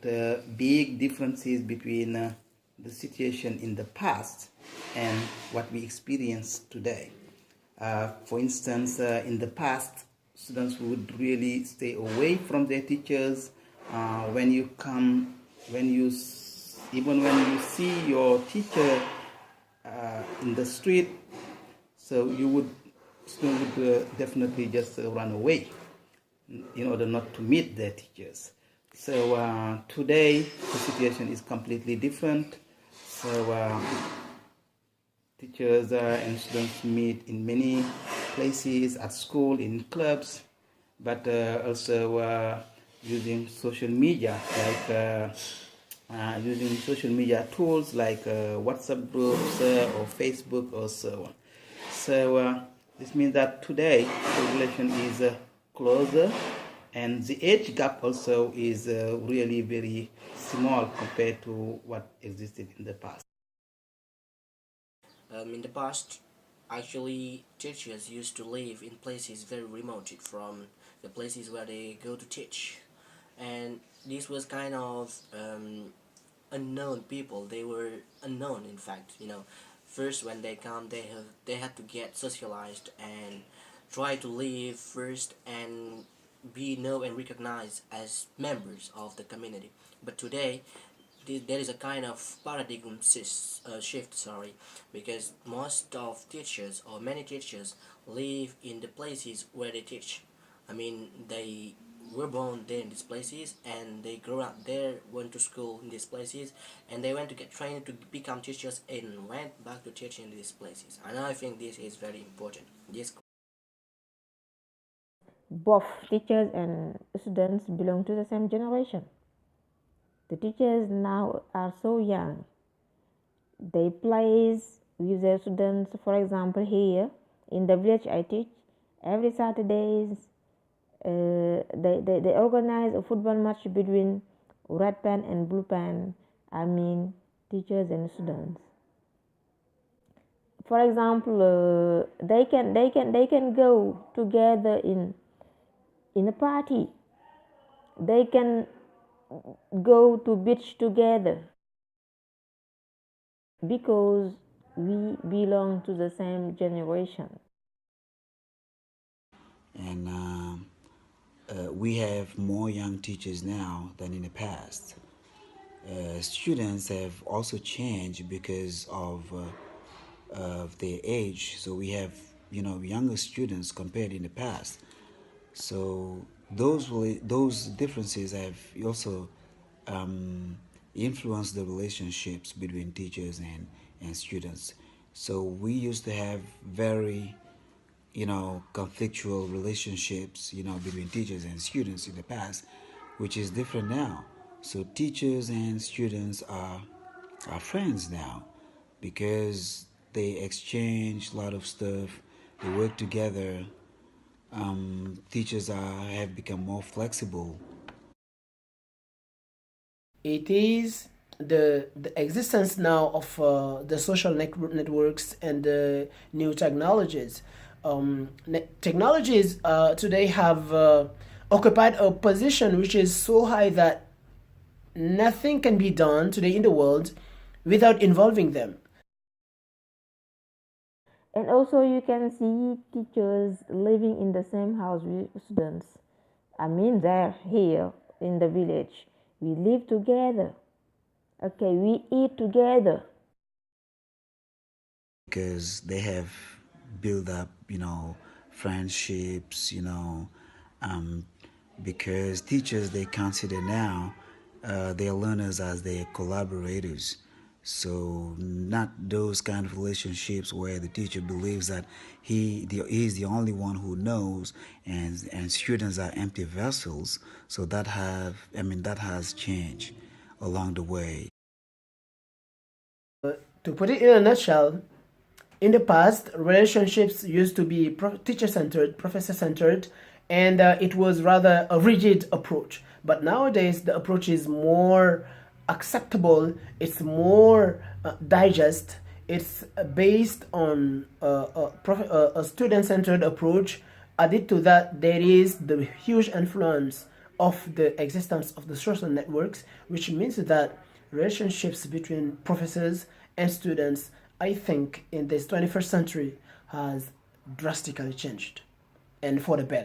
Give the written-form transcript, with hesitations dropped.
about big differences between the situation in the past and what we experience today. For instance, in the past, students would really stay away from their teachers. Even when you see your teacher in the street, so students would definitely just run away in order not to meet their teachers. So today the situation is completely different. So teachers and students meet in many places, at school, in clubs, but also using social media, using social media tools like WhatsApp groups or Facebook or so on. So this means that today the relation is closer, and the age gap also is really very small compared to what existed in the past. In the past, actually, teachers used to live in places very remote from the places where they go to teach, and this was kind of unknown people. They were unknown, in fact. First when they come, they had to get socialized and try to live first and be known and recognized as members of the community. But today, there is a kind of paradigm shift, because most of teachers or many teachers live in the places where they teach. I mean, they were born there in these places, and they grew up there, went to school in these places, and they went to get trained to become teachers and went back to teach in these places. And I think this is very important. Both teachers and students belong to the same generation. The teachers now are so young. They play with their students. For example, here in the village I teach, every Saturdays they organize a football match between red pen and blue pen. I mean, teachers and students. For example, they can go together in a party. They can go to beach together because we belong to the same generation. And we have more young teachers now than in the past. Students have also changed because of their age. So we have younger students compared in the past. So those differences have also influenced the relationships between teachers and students. So we used to have very conflictual relationships between teachers and students in the past, which is different now. So teachers and students are friends now because they exchange a lot of stuff, they work together. Teachers have become more flexible. It is the existence now of the social networks and the new technologies. Technologies today have occupied a position which is so high that nothing can be done today in the world without involving them. And also you can see teachers living in the same house with students. I mean, they're here in the village. We live together. Okay, we eat together. Because they have built up, friendships, because teachers, they consider now their learners as their collaborators. So not those kind of relationships where the teacher believes that he's the only one who knows, and students are empty vessels. So that has changed along the way. To put it in a nutshell, in the past, relationships used to be teacher-centered, professor-centered, and it was rather a rigid approach. But nowadays, the approach is more acceptable, it's more digest, it's based on a student-centered approach. Added to that, there is the huge influence of the existence of the social networks, which means that relationships between professors and students, I think, in this 21st century has drastically changed, and for the better.